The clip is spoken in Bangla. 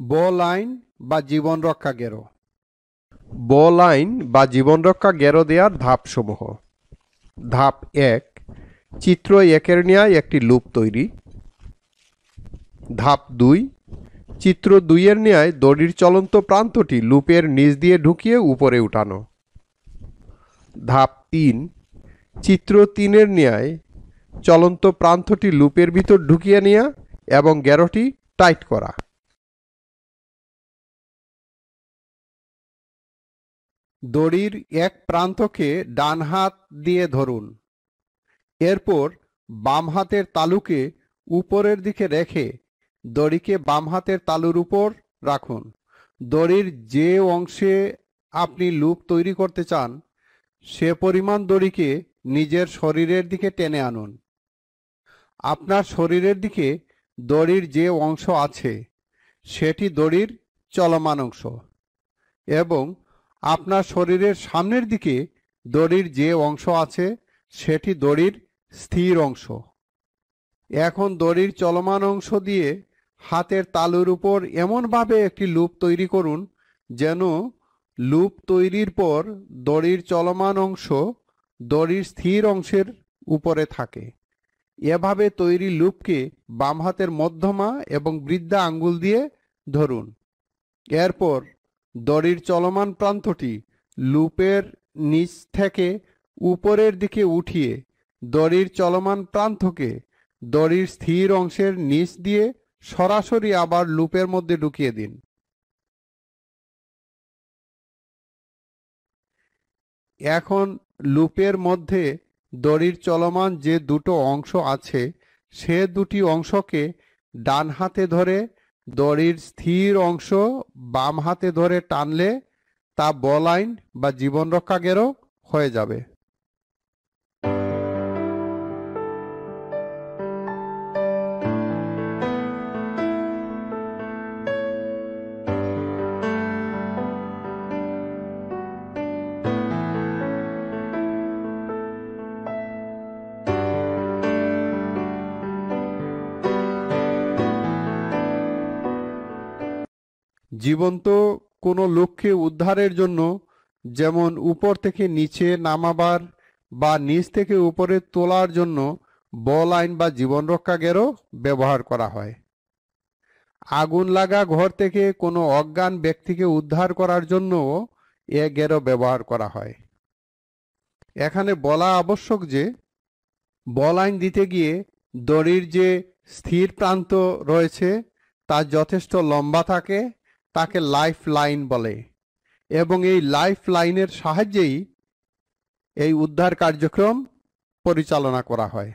বোলাইন বা জীবন রক্ষা গেরো। বোলাইন বা জীবনরক্ষা গেরো দেওয়ার ধাপসমূহ। ধাপ 1, চিত্র 1-এর ন্যায় একটি লুপ তৈরি। ধাপ 2, চিত্র 2-এর ন্যায় দড়ির চলন্ত প্রান্তটি লুপের নিচ দিয়ে ঢুকিয়ে উপরে উঠানো। ধাপ 3, চিত্র 3-এর ন্যায় চলন্ত প্রান্তটি লুপের ভিতর ঢুকিয়ে নেওয়া এবং গেরোটি টাইট করা। দড়ির এক প্রান্তকে ডান হাত দিয়ে ধরুন। এরপর বাম হাতের তালুকে উপরের দিকে রেখে দড়িকে বাম হাতের তালুর উপর রাখুন। দড়ির যে অংশে আপনি লুপ তৈরি করতে চান সে পরিমাণ দড়িকে নিজের শরীরের দিকে টেনে আনুন। আপনার শরীরের দিকে দড়ির যে অংশ আছে সেটি দড়ির চলমান অংশ এবং আপনার শরীরের সামনের দিকে দড়ির যে অংশ আছে সেটি দড়ির স্থির অংশ। এখন দড়ির চলমান অংশ দিয়ে হাতের তালুর উপর এমনভাবে একটি লুপ তৈরি করুন যেন লুপ তৈরির পর দড়ির চলমান অংশ দড়ির স্থির অংশের উপরে থাকে। এভাবে তৈরি লুপকে বাম হাতের মধ্যমা এবং বৃদ্ধা আঙ্গুল দিয়ে ধরুন। এরপর দড়ির চলমান প্রান্তটি লুপের নিচ থেকে উপরের দিকে উঠিয়ে দড়ির চলমান প্রান্তকে দড়ির স্থির অংশের নিচ দিয়ে সরাসরি আবার লুপের মধ্যে ঢুকিয়ে দিন। এখন লুপের মধ্যে দড়ির চলমান যে দুটো অংশ আছে সে দুটি অংশকে ডান হাতে ধরে দড়ির স্থির অংশ বাম হাতে ধরে টানলে তা বোলাইন বা জীবন রক্ষা গেরো হয়ে যাবে। জীবন্ত কোনো লোককে উদ্ধারের জন্য, যেমন উপর থেকে নিচে নামাবার বা নিচ থেকে উপরে তোলার জন্য বোলাইন বা জীবন রক্ষা গেরো ব্যবহার করা হয়। আগুন লাগা ঘর থেকে কোনো অজ্ঞান ব্যক্তিকে উদ্ধার করার জন্য এ গেরো ব্যবহার করা হয়। এখানে বলা আবশ্যক যে বোলাইন দিতে গিয়ে দড়ির যে স্থির প্রান্ত রয়েছে তা যথেষ্ট লম্বা থাকে, তাকে লাইফ লাইন বলে এবং এই লাইফ লাইনের সাহায্যেই এই উদ্ধার কার্যক্রম পরিচালনা করা হয়।